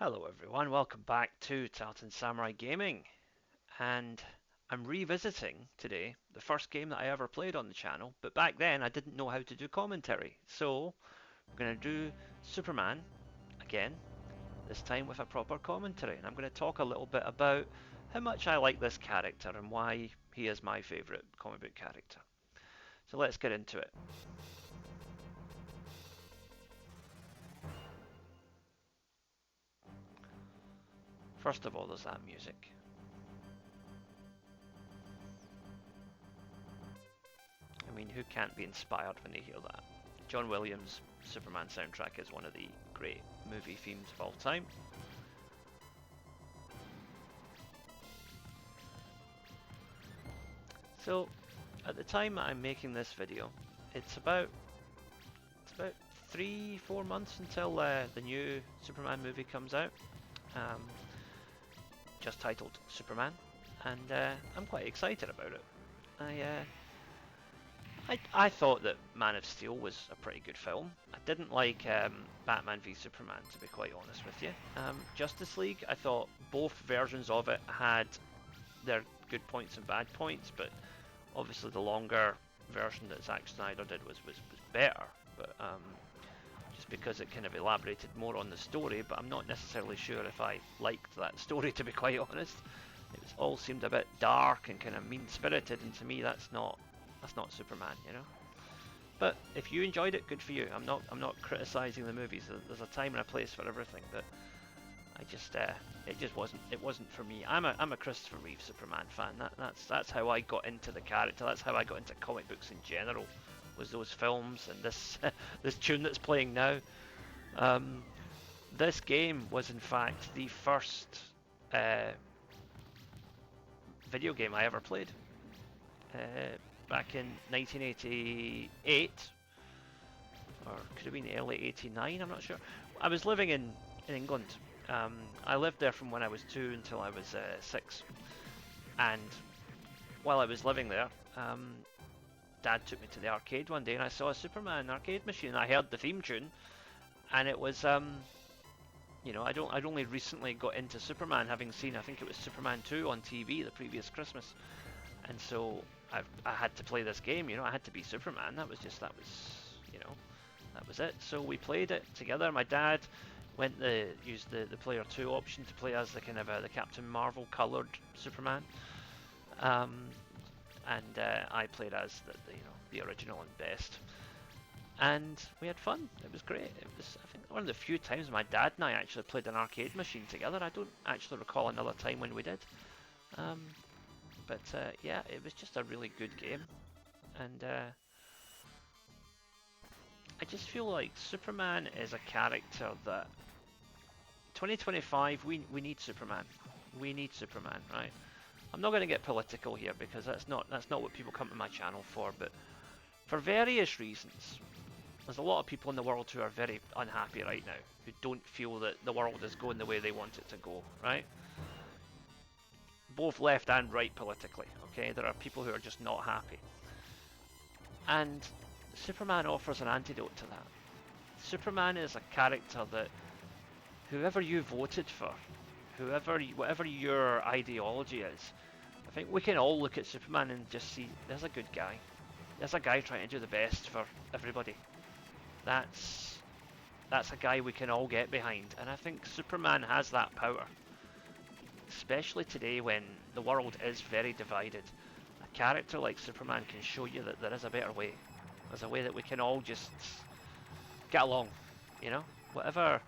Hello everyone, welcome back to Tartan Samurai Gaming, and I'm revisiting today the first game that I ever played on the channel, but back then I didn't know how to do commentary, so we're going to do Superman again, this time with a proper commentary, and I'm going to talk a little bit about how much I like this character and why he is my favourite comic book character. So let's get into it. First of all, there's that music. I mean, who can't be inspired when they hear that? John Williams' Superman soundtrack is one of the great movie themes of all time. So, at the time I'm making this video, it's about 3-4 months until the new Superman movie comes out, um, just titled Superman, and I'm quite excited about it. I uh, I thought that Man of Steel was a pretty good film. I didn't like Batman v Superman, to be quite honest with you. Justice League, I thought both versions of it had their good points and bad points, but obviously the longer version that Zack Snyder did was better. But just because it kind of elaborated more on the story, but I'm not necessarily sure if I liked that story, to be quite honest. It all seemed a bit dark and kind of mean-spirited, and to me that's not Superman, you know. But if you enjoyed it, good for you. I'm not criticizing the movies. There's a time and a place for everything, but it wasn't for me. I'm a Christopher Reeve Superman fan. That's how I got into the character. That's how I got into comic books in general. Was those films and this this tune that's playing now. Um, this game was in fact the first uh, video game I ever played. Back in 1988, or could have been early 89, I'm not sure. I was living in England. I lived there from when I was 2 until I was 6. And while I was living there, Dad took me to the arcade one day and I saw a Superman arcade machine. I heard the theme tune, and it was, I'd only recently got into Superman, having seen, I think it was Superman 2 on TV the previous Christmas. And so I had to play this game, I had to be Superman. That was it. So we played it together. My dad used the player 2 option to play as the kind of the Captain Marvel coloured Superman, um, and I played as the original and best. And we had fun. It was great. It was, I think, one of the few times my dad and I actually played an arcade machine together. I don't actually recall another time when we did. Um, but yeah, it was just a really good game, and I just feel like Superman is a character that 2025 we need Superman. We need Superman, right? I'm not going to get political here because that's not what people come to my channel for, but for various reasons, there's a lot of people in the world who are very unhappy right now, who don't feel that the world is going the way they want it to go, right? Both left and right politically, okay? There are people who are just not happy. And Superman offers an antidote to that. Superman is a character that whoever you voted for, whatever your ideology is, I think we can all look at Superman and just see there's a good guy. There's a guy trying to do the best for everybody. That's that's a guy we can all get behind, and I think Superman has that power, especially today when the world is very divided. A character like Superman can show you that there is a better way. There's a way that we can all just get along, you know? Whatever,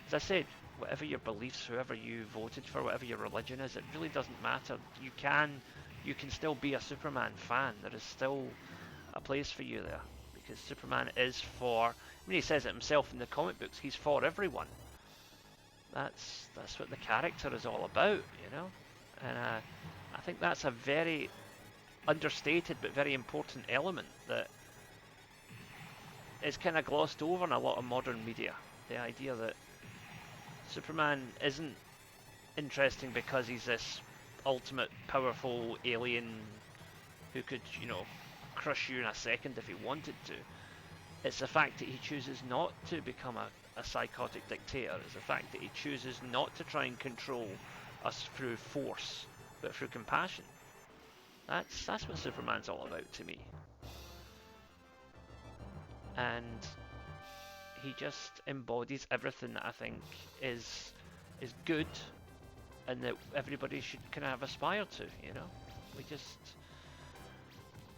as I said, whatever your beliefs, whoever you voted for, whatever your religion is, it really doesn't matter. You can still be a Superman fan. There is still a place for you there, because Superman is for. I mean, he says it himself in the comic books. He's for everyone. That's what the character is all about, you know. And I think that's a very understated but very important element that is kind of glossed over in a lot of modern media. The idea that Superman isn't interesting because he's this ultimate powerful alien who could, crush you in a second if he wanted to. It's the fact that he chooses not to become a psychotic dictator is the fact that he chooses not to try and control us through force, but through compassion. That's what Superman's all about to me. And he just embodies everything that I think is good and that everybody should kind of aspire to, you know? We just...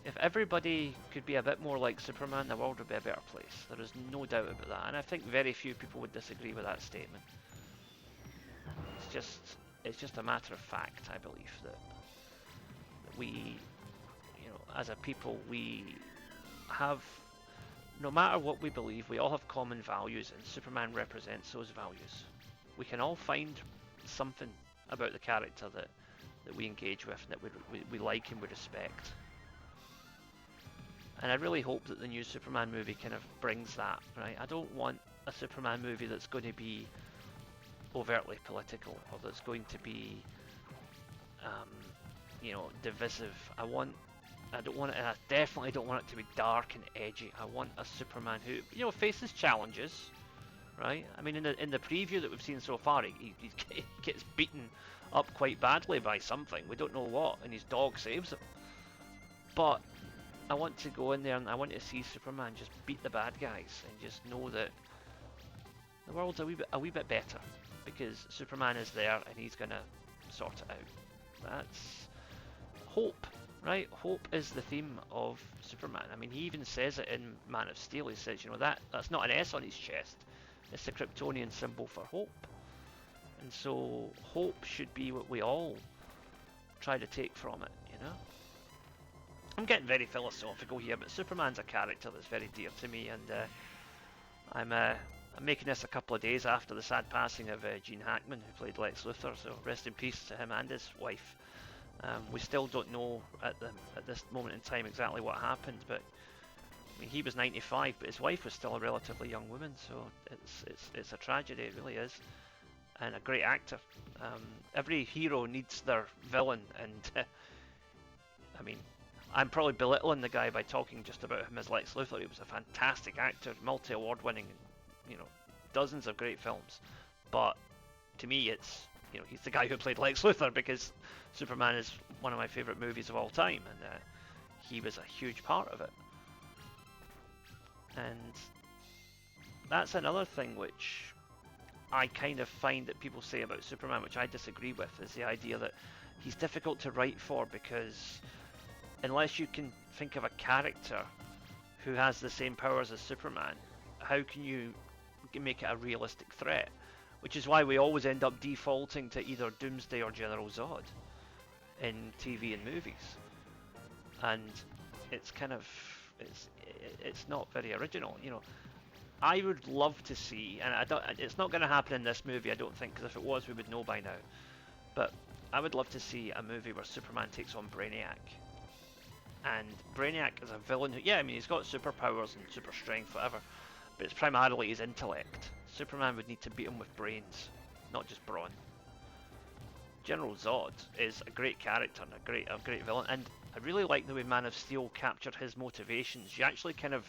If everybody could be a bit more like Superman, the world would be a better place. There is no doubt about that, and I think very few people would disagree with that statement. It's just a matter of fact, I believe, that we, you know, as a people, we have, no matter what we believe, we all have common values, and Superman represents those values. We can all find something about the character that we engage with, and that we like and we respect. And I really hope that the new Superman movie kind of brings that, right? I don't want a Superman movie that's going to be overtly political, or that's going to be, you know, divisive. I definitely don't want it to be dark and edgy. I want a Superman who, you know, faces challenges, right? I mean, in the preview that we've seen so far, he gets beaten up quite badly by something. We don't know what, and his dog saves him. But I want to go in there and I want to see Superman just beat the bad guys and just know that the world's a wee bit better because Superman is there and he's gonna sort it out. That's hope, right? Hope is the theme of Superman. I mean, he even says it in Man of Steel. He says, you know, that's not an S on his chest. It's the Kryptonian symbol for hope. And so hope should be what we all try to take from it, you know? I'm getting very philosophical here, but Superman's a character that's very dear to me, and I'm making this a couple of days after the sad passing of Gene Hackman, who played Lex Luthor, so rest in peace to him and his wife. We still don't know at this moment in time exactly what happened, but I mean, he was 95, but his wife was still a relatively young woman, so it's a tragedy, it really is, and a great actor. Every hero needs their villain, and I mean, I'm probably belittling the guy by talking just about him as Lex Luthor. He was a fantastic actor, multi-award winning, you know, dozens of great films. But to me, it's, you know, he's the guy who played Lex Luthor because Superman is one of my favourite movies of all time, and he was a huge part of it. And that's another thing which I kind of find that people say about Superman, which I disagree with, is the idea that he's difficult to write for because unless you can think of a character who has the same powers as Superman, how can you make it a realistic threat? Which is why we always end up defaulting to either Doomsday or General Zod in TV and movies. And it's kind of, it's not very original, you know. I would love to see, and it's not going to happen in this movie, I don't think, because if it was, we would know by now. But I would love to see a movie where Superman takes on Brainiac. And Brainiac is a villain who, yeah, I mean, he's got superpowers and super strength, whatever, but it's primarily his intellect. Superman would need to beat him with brains, not just brawn. General Zod is a great character and a great villain, and I really like the way Man of Steel captured his motivations. You actually kind of,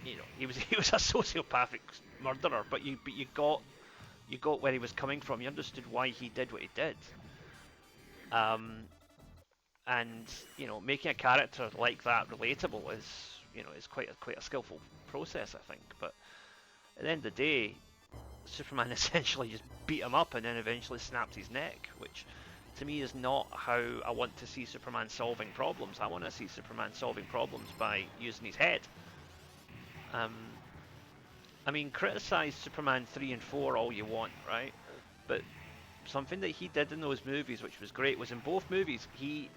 you know, he was a sociopathic murderer, but you got where he was coming from. You understood why he did what he did. And you know, making a character like that relatable is, you know, is quite a skillful process, I think. But at the end of the day, Superman essentially just beat him up and then eventually snapped his neck, which to me is not how I want to see Superman solving problems. I want to see Superman solving problems by using his head. I mean, criticize Superman 3 and 4 all you want, right? But something that he did in those movies, which was great, was in both movies he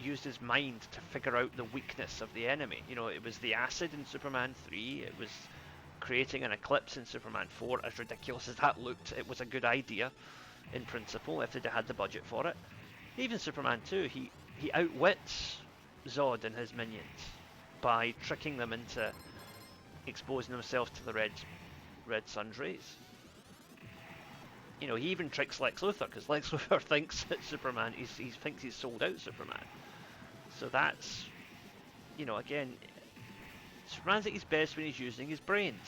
used his mind to figure out the weakness of the enemy. You know, it was the acid in Superman 3, it was creating an eclipse in Superman 4. As ridiculous as that looked, it was a good idea in principle if they'd had the budget for it. Even Superman 2, he outwits Zod and his minions by tricking them into exposing themselves to the red sun's rays. You know, he even tricks Lex Luthor, because Lex Luthor thinks that Superman, he thinks he's sold out Superman. So that's, you know, again, Superman's at his best when he's using his brains.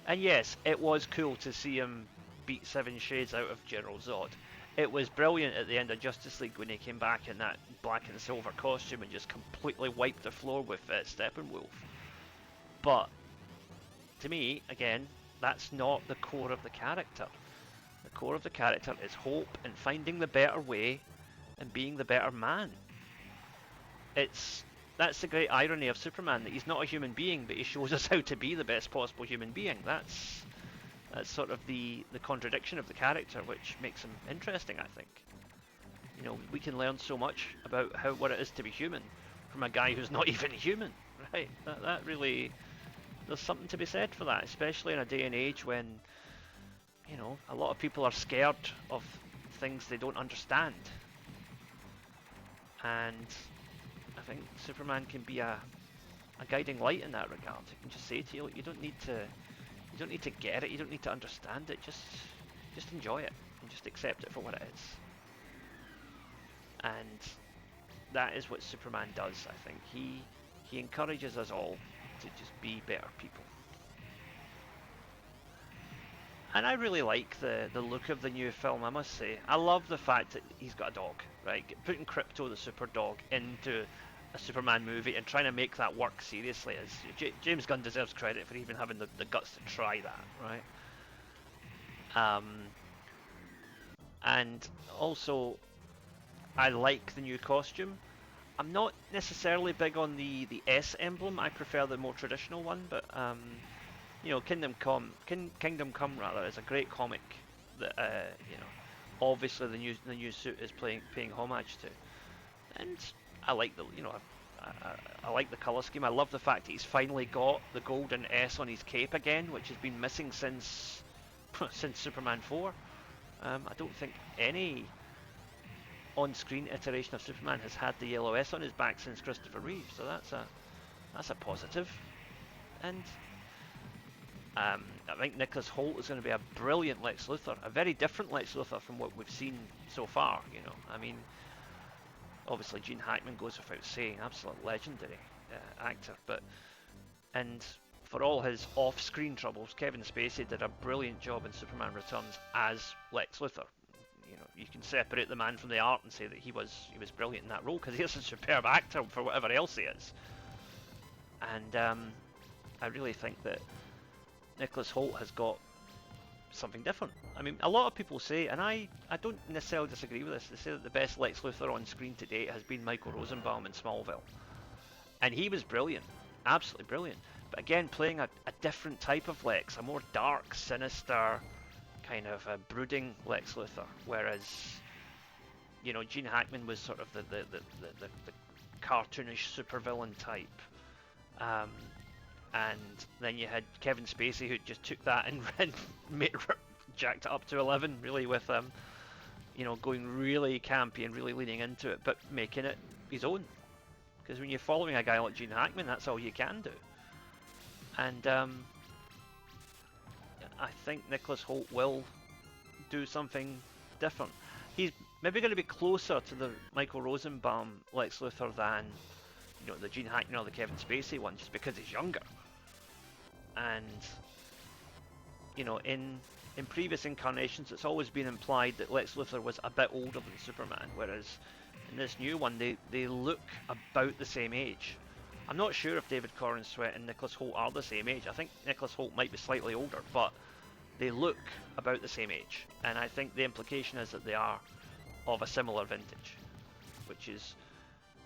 And yes, it was cool to see him beat Seven Shades out of General Zod. It was brilliant at the end of Justice League when he came back in that black and silver costume and just completely wiped the floor with Steppenwolf. But to me, again, that's not the core of the character. The core of the character is hope and finding the better way and being the better man. It's That's the great irony of Superman, that he's not a human being, but he shows us how to be the best possible human being. That's sort of the contradiction of the character, which makes him interesting, I think. You know, we can learn so much about what it is to be human from a guy who's not even human, right? That really, there's something to be said for that, especially in a day and age when, you know, a lot of people are scared of things they don't understand. And I think Superman can be a guiding light in that regard. He can just say to you, look, you don't need to get it, you don't need to understand it, just enjoy it and just accept it for what it is. And that is what Superman does, I think. He encourages us all to just be better people. And I really like the look of the new film, I must say. I love the fact that he's got a dog, right? Putting Krypto the super dog into a Superman movie and trying to make that work seriously is James Gunn deserves credit for even having the guts to try that, right? And also, I like the new costume. I'm not necessarily big on the S emblem. I prefer the more traditional one, but you know, Kingdom Come rather is a great comic that you know, obviously the new suit is paying homage to, and I like I like the color scheme. I love the fact that he's finally got the golden S on his cape again, which has been missing since since Superman 4. I don't think any on-screen iteration of Superman has had the yellow S on his back since Christopher Reeve, so that's a positive. And I think Nicholas Hoult is going to be a brilliant Lex Luthor, a very different Lex Luthor from what we've seen so far. You know, I mean, obviously Gene Hackman goes without saying, absolute legendary actor, but and for all his off-screen troubles, Kevin Spacey did a brilliant job in Superman Returns as Lex Luthor. You know, you can separate the man from the art and say that he was brilliant in that role because he is a superb actor for whatever else he is. And I really think that Nicholas Hoult has got something different. I mean, a lot of people say, and I don't necessarily disagree with this, they say that the best Lex Luthor on screen to date has been Michael Rosenbaum in Smallville. And he was brilliant, absolutely brilliant. But again, playing a different type of Lex, a more dark, sinister, kind of a brooding Lex Luthor. Whereas, you know, Gene Hackman was sort of the cartoonish supervillain type. And then you had Kevin Spacey, who just took that and jacked it up to 11, really, with you know, going really campy and really leaning into it, but making it his own. Because when you're following a guy like Gene Hackman, that's all you can do. And I think Nicholas Hoult will do something different. He's maybe going to be closer to the Michael Rosenbaum Lex Luthor than, you know, the Gene Hackman or the Kevin Spacey one, just because he's younger. And, you know, in previous incarnations, it's always been implied that Lex Luthor was a bit older than Superman, whereas in this new one, they look about the same age. I'm not sure if David Corenswet and Nicholas Hoult are the same age. I think Nicholas Hoult might be slightly older, but they look about the same age. And I think the implication is that they are of a similar vintage, which is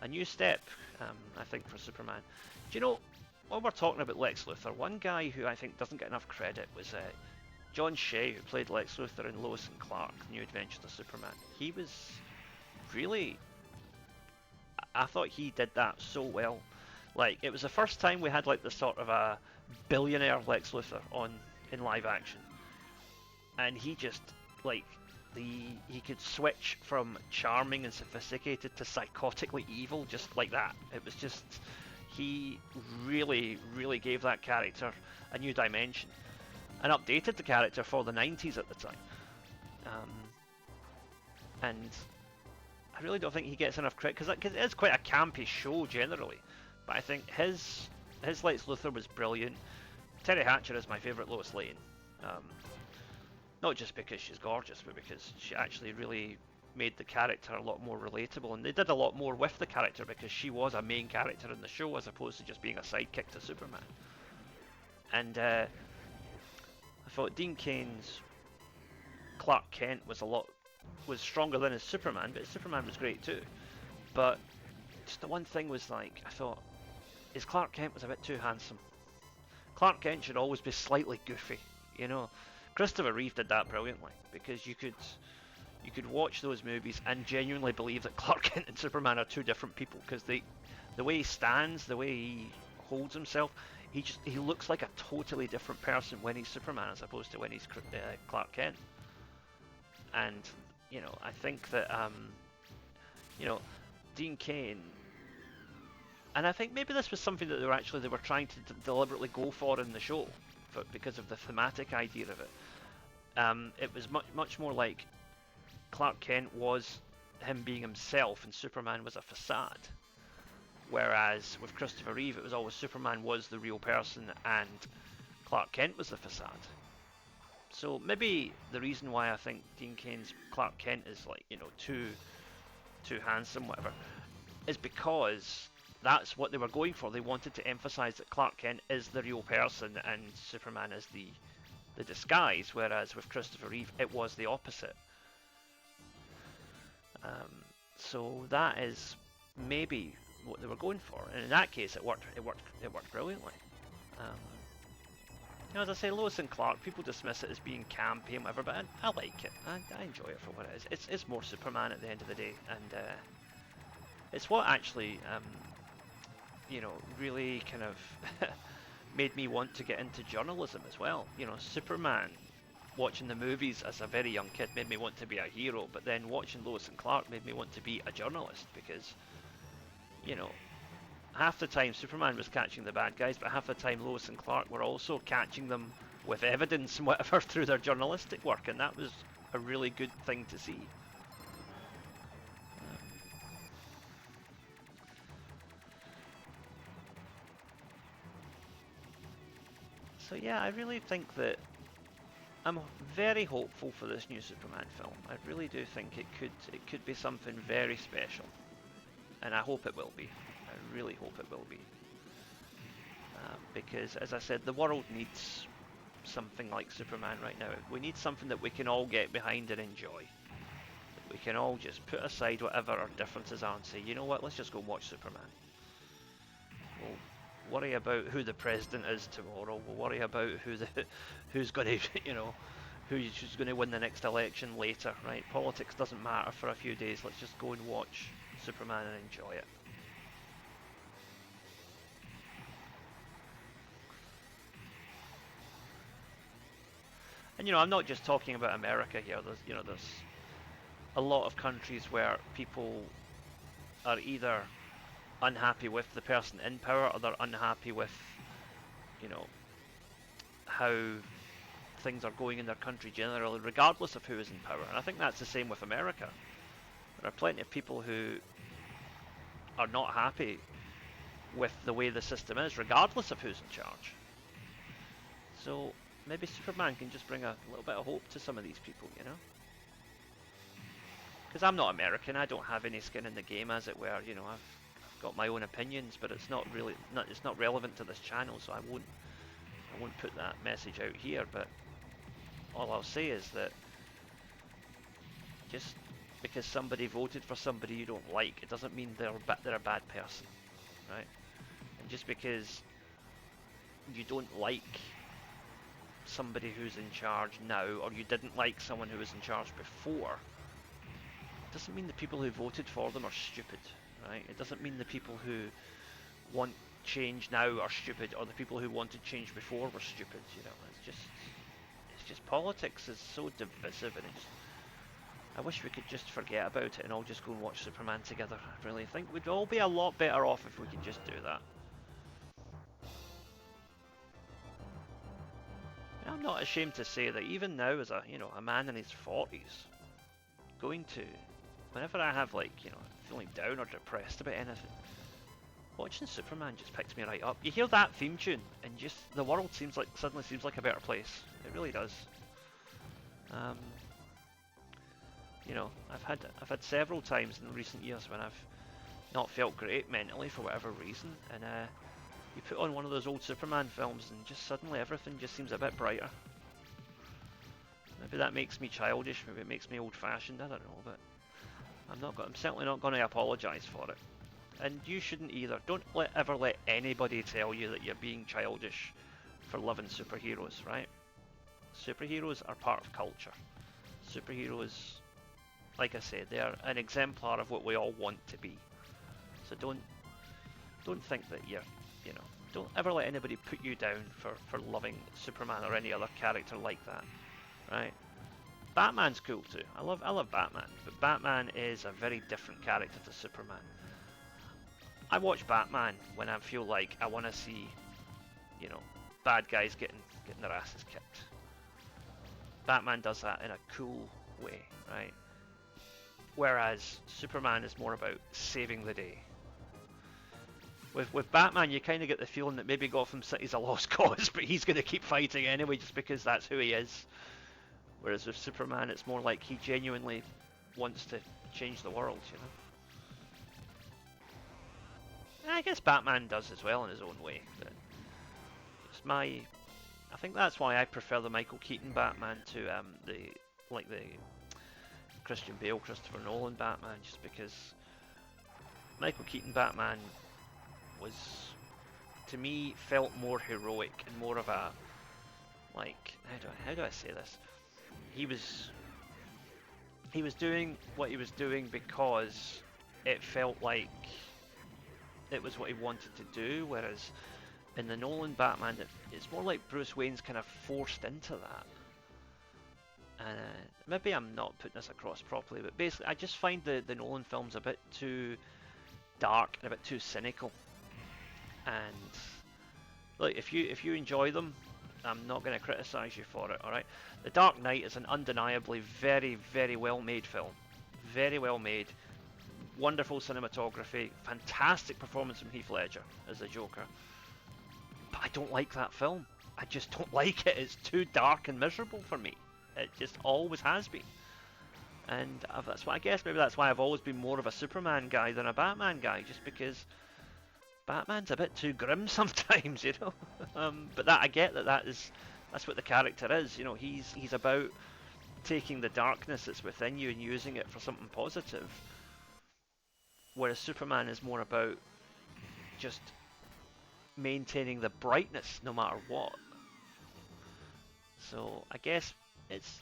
a new step, I think, for Superman. Do you know, while we're talking about Lex Luthor, one guy who I think doesn't get enough credit was John Shea, who played Lex Luthor in Lois and Clark, New Adventures of Superman. He was really... I thought he did that so well. Like, it was the first time we had like the sort of a billionaire Lex Luthor in live action. And he just, like, he could switch from charming and sophisticated to psychotically evil just like that. It was just, he really, really gave that character a new dimension and updated the character for the 90s at the time. And I really don't think he gets enough credit because it is quite a campy show generally. But I think his Lex Luthor was brilliant. Terry Hatcher is my favourite Lois Lane. Um, Not just because she's gorgeous, but because she actually really made the character a lot more relatable, and they did a lot more with the character because she was a main character in the show as opposed to just being a sidekick to Superman. And I thought Dean Cain's Clark Kent was stronger than his Superman, but his Superman was great too. But just the one thing was like, I thought his Clark Kent was a bit too handsome. Clark Kent should always be slightly goofy, you know. Christopher Reeve did that brilliantly because you could watch those movies and genuinely believe that Clark Kent and Superman are two different people because the way he stands, the way he holds himself, he looks like a totally different person when he's Superman as opposed to when he's Clark Kent. And you know, I think that you know, Dean Cain, and I think maybe this was something that they were trying to deliberately go for in the show, because of the thematic idea of it. It was much more like Clark Kent was him being himself, and Superman was a facade. Whereas with Christopher Reeve, it was always Superman was the real person, and Clark Kent was the facade. So maybe the reason why I think Dean Cain's Clark Kent is like, you know, too handsome, whatever, is because that's what they were going for. They wanted to emphasize that Clark Kent is the real person and Superman is the disguise, whereas with Christopher Reeve it was the opposite. So that is maybe what they were going for, and in that case it worked brilliantly. You know, as I say, Lois and Clark, people dismiss it as being campy and whatever, but I like it. I enjoy it for what it is. It's more Superman at the end of the day, and it's what actually you know, really kind of made me want to get into journalism as well. You know, Superman, watching the movies as a very young kid made me want to be a hero, but then watching Lois and Clark made me want to be a journalist because, you know, half the time Superman was catching the bad guys, but half the time Lois and Clark were also catching them with evidence and whatever through their journalistic work, and that was a really good thing to see. So yeah, I really think that I'm very hopeful for this new Superman film. I really do think it could be something very special, and I hope it will be. I really hope it will be, because as I said, the world needs something like Superman right now. We need something that we can all get behind and enjoy. We can all just put aside whatever our differences are and say, you know what, let's just go watch Superman. We'll worry about who the president is tomorrow. We'll worry about who's going to, you know, who's going to win the next election later, right? Politics doesn't matter for a few days. Let's just go and watch Superman and enjoy it. And you know, I'm not just talking about America here. There's a lot of countries where people are either unhappy with the person in power, or they're unhappy with, you know, how things are going in their country generally, regardless of who is in power. And I think that's the same with America. There are plenty of people who are not happy with the way the system is, regardless of who's in charge. So maybe Superman can just bring a little bit of hope to some of these people, you know? Because I'm not American, I don't have any skin in the game, as it were. You know, I've got my own opinions, but it's not relevant to this channel, so I won't put that message out here. But all I'll say is that just because somebody voted for somebody you don't like, it doesn't mean they're a bad person, right? And just because you don't like somebody who's in charge now, or you didn't like someone who was in charge before, doesn't mean the people who voted for them are stupid, right? It doesn't mean the people who want change now are stupid, or the people who wanted change before were stupid. You know, it's just politics is so divisive, and I wish we could just forget about it and all just go and watch Superman together. I really think we'd all be a lot better off if we could just do that. I'm not ashamed to say that even now, as a man in his 40s, whenever I have, like, feeling down or depressed about anything, watching Superman just picks me right up. You hear that theme tune, and just the world suddenly seems like a better place. It really does. Um, I've had several times in recent years when I've not felt great mentally for whatever reason, and you put on one of those old Superman films, and just suddenly everything just seems a bit brighter. Maybe that makes me childish. Maybe it makes me old-fashioned. I don't know, but I'm certainly not going to apologise for it. And you shouldn't either. Don't ever let anybody tell you that you're being childish for loving superheroes, right? Superheroes are part of culture. Superheroes, like I said, they are an exemplar of what we all want to be. So don't think that don't ever let anybody put you down for loving Superman or any other character like that, right? Batman's cool too. I love Batman, but Batman is a very different character to Superman. I watch Batman when I feel like I want to see, bad guys getting their asses kicked. Batman does that in a cool way, right? Whereas Superman is more about saving the day. With Batman, you kind of get the feeling that maybe Gotham City's a lost cause, but he's going to keep fighting anyway just because that's who he is. Whereas with Superman, it's more like he genuinely wants to change the world, And I guess Batman does as well in his own way. But I think that's why I prefer the Michael Keaton Batman to the Christian Bale, Christopher Nolan Batman, just because Michael Keaton Batman was, to me, felt more heroic and more of a, how do I say this? He was doing what he was doing because it felt like it was what he wanted to do, whereas in the Nolan Batman, it's more like Bruce Wayne's kind of forced into that. And maybe I'm not putting this across properly, but basically I just find the Nolan films a bit too dark and a bit too cynical. And look, if you enjoy them, I'm not going to criticize you for it, alright? The Dark Knight is an undeniably very, very well made film. Very well made. Wonderful cinematography, fantastic performance from Heath Ledger as the Joker. But I don't like that film. I just don't like it. It's too dark and miserable for me. It just always has been. And I guess maybe that's why I've always been more of a Superman guy than a Batman guy, just because Batman's a bit too grim sometimes, But I get that's what the character is, He's about taking the darkness that's within you and using it for something positive. Whereas Superman is more about just maintaining the brightness no matter what. So I guess it's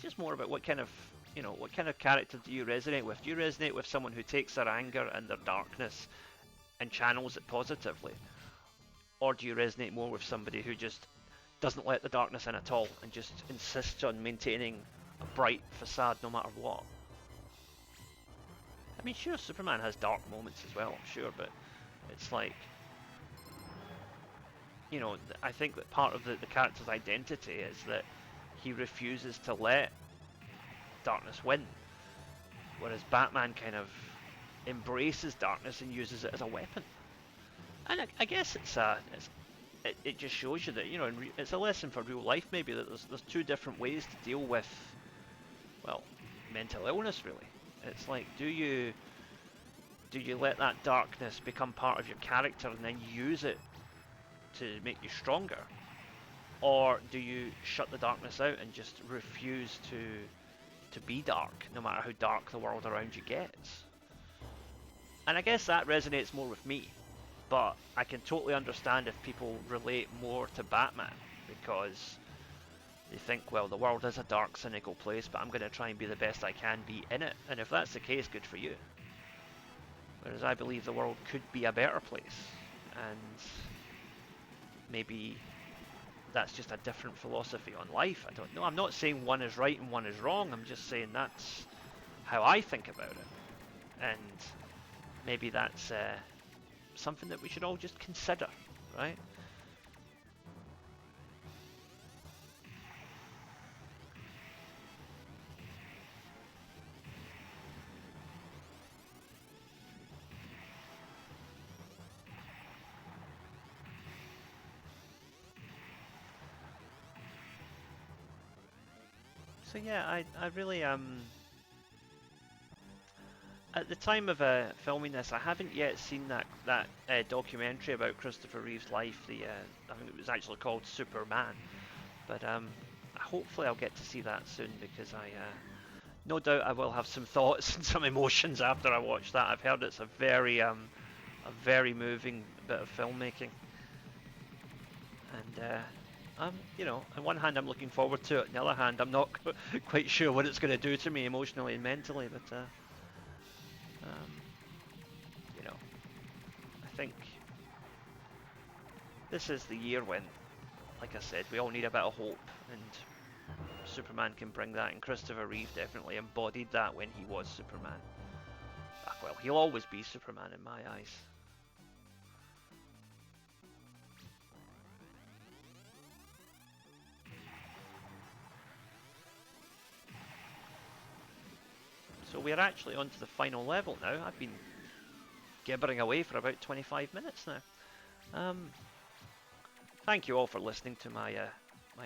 just more about what kind of character do you resonate with? Do you resonate with someone who takes their anger and their darkness and channels it positively? Or do you resonate more with somebody who just doesn't let the darkness in at all and just insists on maintaining a bright facade no matter what? I mean, sure, Superman has dark moments as well, sure, but it's like, I think that part of the character's identity is that he refuses to let darkness win, whereas Batman kind of embraces darkness and uses it as a weapon. And I guess it just shows you that, it's a lesson for real life maybe, that there's two different ways to deal with, well, mental illness really. It's like, do you let that darkness become part of your character and then use it to make you stronger? Or do you shut the darkness out and just refuse to be dark, no matter how dark the world around you gets? And I guess that resonates more with me, but I can totally understand if people relate more to Batman, because they think, well, the world is a dark, cynical place, but I'm going to try and be the best I can be in it. And if that's the case, good for you. Whereas I believe the world could be a better place. And maybe that's just a different philosophy on life. I don't know. I'm not saying one is right and one is wrong. I'm just saying that's how I think about it. And maybe that's something that we should all just consider, right? So yeah, I really at the time of filming this, I haven't yet seen that documentary about Christopher Reeve's life. I think it was actually called Superman. But hopefully I'll get to see that soon because no doubt I will have some thoughts and some emotions after I watch that. I've heard it's a very moving bit of filmmaking, and on one hand I'm looking forward to it, on the other hand I'm not quite sure what it's going to do to me emotionally and mentally. But um, you know, I think this is the year when, like I said, we all need a bit of hope, and Superman can bring that, and Christopher Reeve definitely embodied that when he was Superman. Well, he'll always be Superman in my eyes. So we're actually on to the final level now. I've been gibbering away for about 25 minutes now. Thank you all for listening to my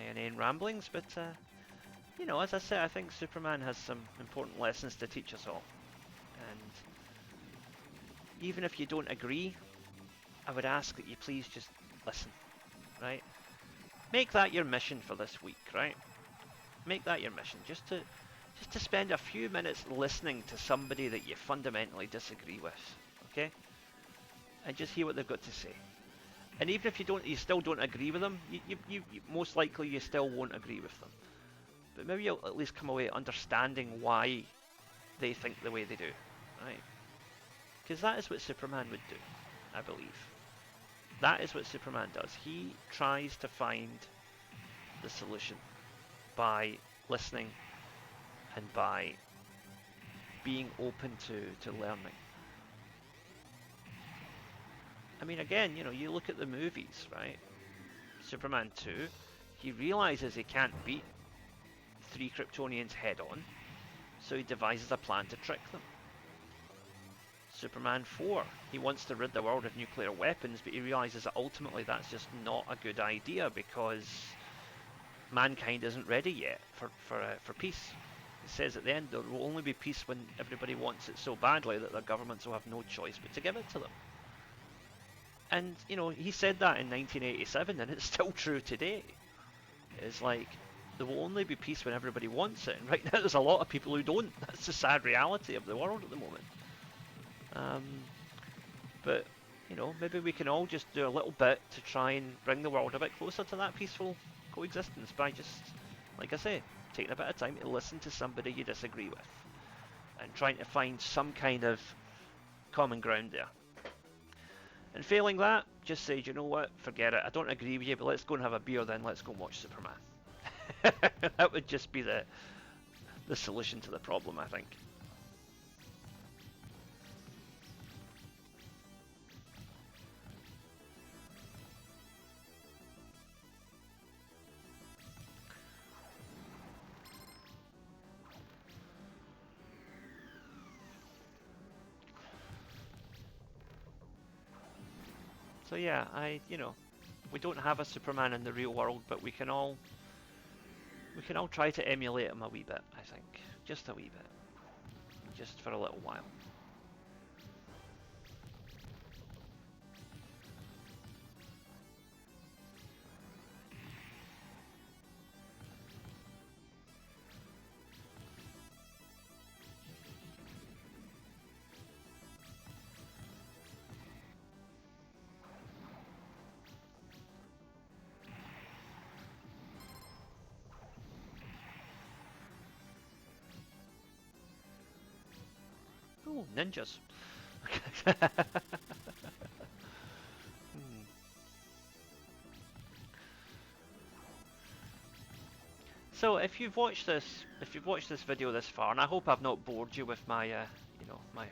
inane ramblings, but as I said, I think Superman has some important lessons to teach us all. And even if you don't agree, I would ask that you please just listen, right? Make that your mission for this week, right? Make that your mission, just to spend a few minutes listening to somebody that you fundamentally disagree with, okay? And just hear what they've got to say. And even if you still don't agree with them, you most likely you still won't agree with them. But maybe you'll at least come away understanding why they think the way they do, right? Because that is what Superman would do, I believe. That is what Superman does. He tries to find the solution by listening and by being open to learning. I mean, again, you look at the movies, right? Superman 2, he realizes he can't beat 3 Kryptonians head on, so he devises a plan to trick them. Superman 4, he wants to rid the world of nuclear weapons, but he realizes that ultimately that's just not a good idea because mankind isn't ready yet for peace. He says at the end there will only be peace when everybody wants it so badly that their governments will have no choice but to give it to them. And, he said that in 1987, and it's still true today. It's like, there will only be peace when everybody wants it. And right now there's a lot of people who don't. That's the sad reality of the world at the moment. But, maybe we can all just do a little bit to try and bring the world a bit closer to that peaceful coexistence by just, like I say, taking a bit of time to listen to somebody you disagree with. And trying to find some kind of common ground there. And failing that, just say, you know what, forget it. I don't agree with you, but let's go and have a beer then. Let's go and watch Superman. That would just be the solution to the problem, I think. So yeah, we don't have a Superman in the real world, but we can all try to emulate him a wee bit, I think. Just a wee bit. Just for a little while. Ooh, ninjas. So if you've watched this video this far, and I hope I've not bored you with my my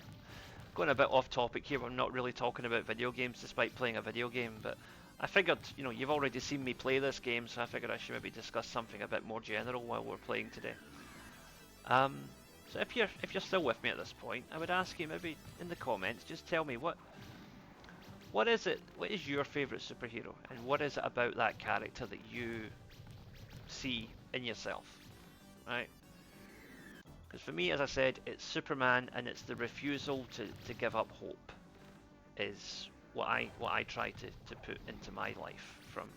going a bit off topic here. We're not really talking about video games despite playing a video game, but I figured, you've already seen me play this game, so I figured I should maybe discuss something a bit more general while we're playing today. So if you're still with me at this point, I would ask you maybe in the comments, just tell me what is your favourite superhero, and what is it about that character that you see in yourself, right? Because for me, as I said, it's Superman, and it's the refusal to give up hope is what I try to put into my life from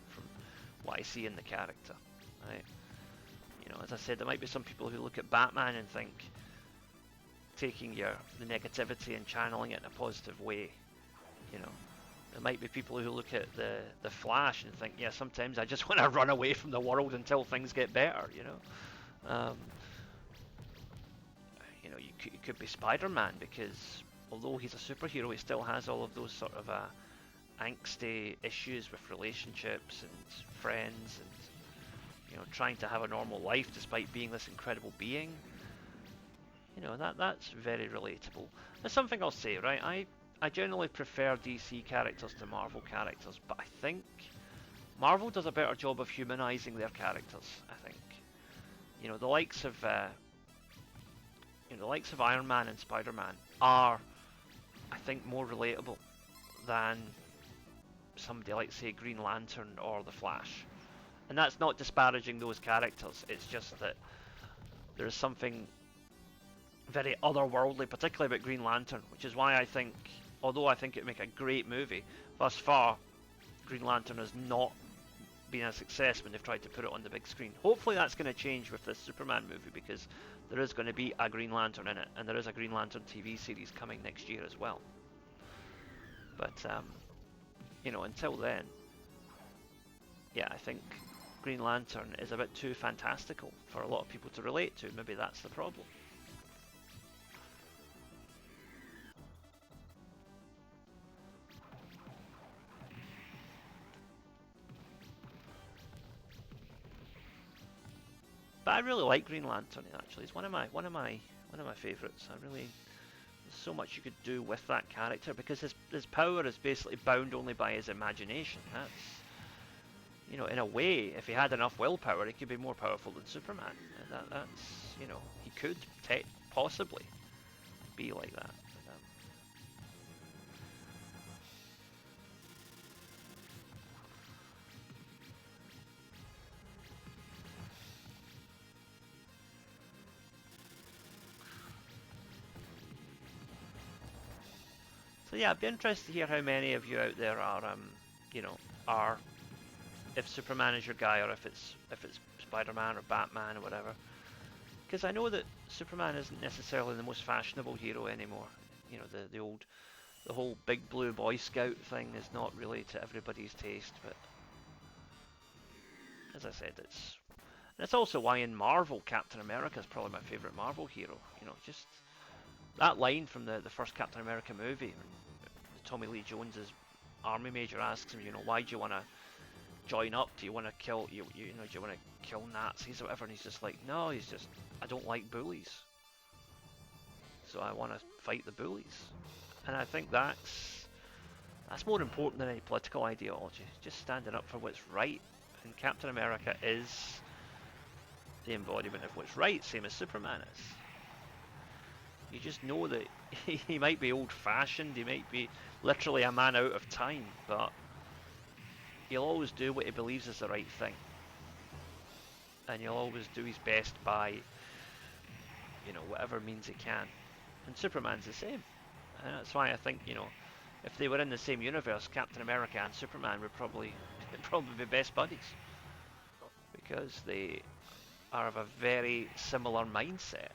what I see in the character. Right? You know, as I said, there might be some people who look at Batman and think taking the negativity and channeling it in a positive way. You know, there might be people who look at the Flash and think, yeah, sometimes I just want to run away from the world until things get better. You know, you could be Spider-Man, because although he's a superhero, he still has all of those sort of angsty issues with relationships and friends, and trying to have a normal life despite being this incredible being. You know, that's very relatable. There's something I'll say, right? I generally prefer DC characters to Marvel characters, but I think Marvel does a better job of humanizing their characters. I think, the likes of Iron Man and Spider-Man are, I think, more relatable than somebody like, say, Green Lantern or the Flash. And that's not disparaging those characters. It's just that there is something very otherworldly, particularly about Green Lantern, which is why I think, although I think it would make a great movie, thus far, Green Lantern has not been a success when they've tried to put it on the big screen. Hopefully that's going to change with this Superman movie, because there is going to be a Green Lantern in it, and there is a Green Lantern TV series coming next year as well. But, until then, yeah, I think Green Lantern is a bit too fantastical for a lot of people to relate to. Maybe that's the problem. But I really like Green Lantern. Actually, it's one of my favorites. There's so much you could do with that character, because his power is basically bound only by his imagination. That's, in a way, if he had enough willpower, he could be more powerful than Superman. That's, he could possibly be like that. So yeah, I'd be interested to hear how many of you out there are if Superman is your guy, or if it's Spider-Man or Batman or whatever. Because I know that Superman isn't necessarily the most fashionable hero anymore. The whole big blue Boy Scout thing is not really to everybody's taste. But as I said, it's also why in Marvel, Captain America is probably my favorite Marvel hero. Just that line from the first Captain America movie, when Tommy Lee Jones's army major asks him, why do you want to join up? Do you want to kill do you want to kill Nazis or whatever? And he's just like, no, I don't like bullies, so I want to fight the bullies. And I think that's more important than any political ideology. Just standing up for what's right. And Captain America is the embodiment of what's right, same as Superman is. You just know that he might be old-fashioned, he might be literally a man out of time, but he'll always do what he believes is the right thing. And he'll always do his best by, whatever means he can. And Superman's the same. And that's why I think, if they were in the same universe, Captain America and Superman would probably be best buddies. Because they are of a very similar mindset.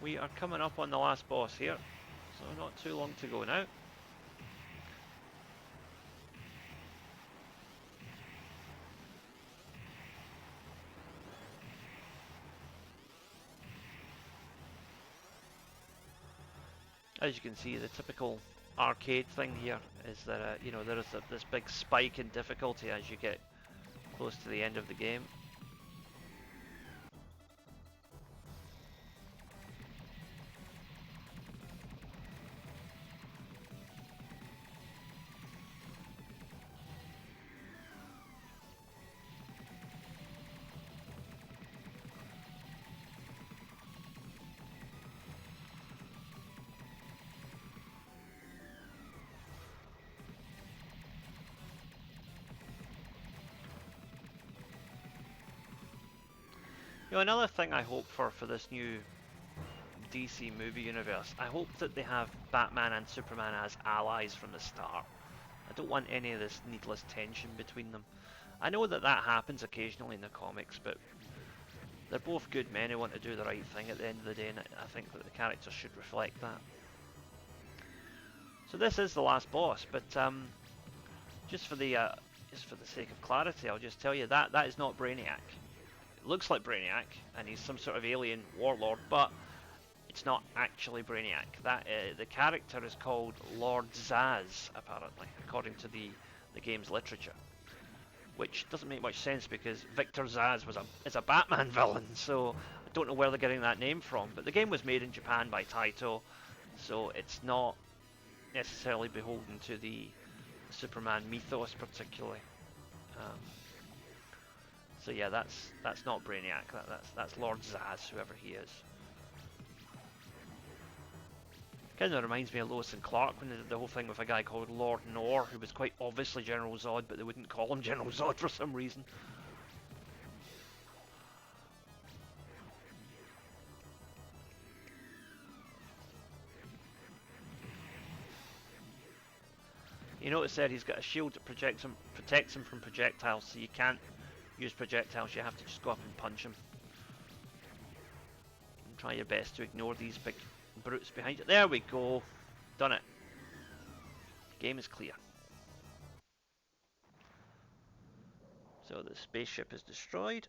We are coming up on the last boss here, so not too long to go now. As you can see, the typical arcade thing here is that there is this big spike in difficulty as you get close to the end of the game. Now, another thing I hope for this new DC movie universe, I hope that they have Batman and Superman as allies from the start. I don't want any of this needless tension between them. I know that that happens occasionally in the comics, but they're both good men who want to do the right thing at the end of the day, and I think that the characters should reflect that. So this is the last boss, but just for the sake of clarity, I'll just tell you that that is not Brainiac. It looks like Brainiac, and he's some sort of alien warlord, but it's not actually Brainiac. That the character is called Lord Zaz, apparently, according to the game's literature, which doesn't make much sense because Victor Zaz is a Batman villain, so I don't know where they're getting that name from. But the game was made in Japan by Taito, so it's not necessarily beholden to the Superman mythos particularly. So yeah, that's not Brainiac. That's Lord Zaz, whoever he is. Kind of reminds me of Lois and Clark when they did the whole thing with a guy called Lord Nor, who was quite obviously General Zod, but they wouldn't call him General Zod for some reason. You notice there he's got a shield that protects him from projectiles, so you can't use projectiles, you have to just go up and punch him. And try your best to ignore these big brutes behind you. There we go. Done it. Game is clear. So the spaceship is destroyed.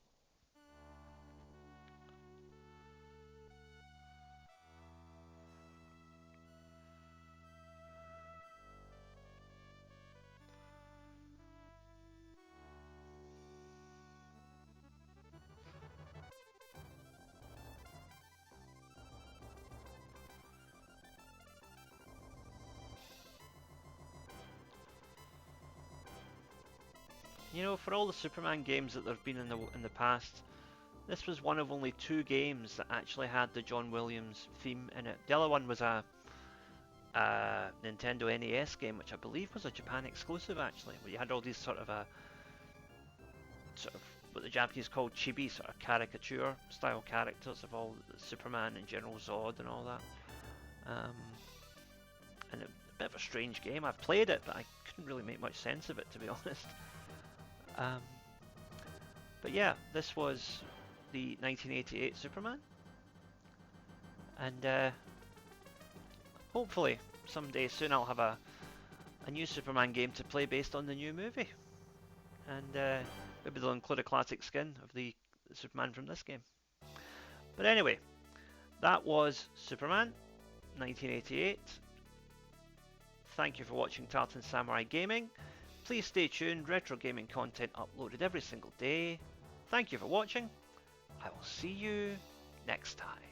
You know, for all the Superman games that there've been in the past, this was one of only 2 games that actually had the John Williams theme in it. The other one was a Nintendo NES game, which I believe was a Japan exclusive actually, where you had all these sort of what the Japanese call chibi, sort of caricature style characters of all Superman and General Zod and all that. And a bit of a strange game. I've played it, but I couldn't really make much sense of it, to be honest. But yeah, this was the 1988 Superman, and hopefully someday soon I'll have a new Superman game to play based on the new movie, and maybe they'll include a classic skin of the Superman from this game. But anyway, that was Superman 1988. Thank you for watching Tartan Samurai Gaming. Please stay tuned, retro gaming content uploaded every single day. Thank you for watching. I will see you next time.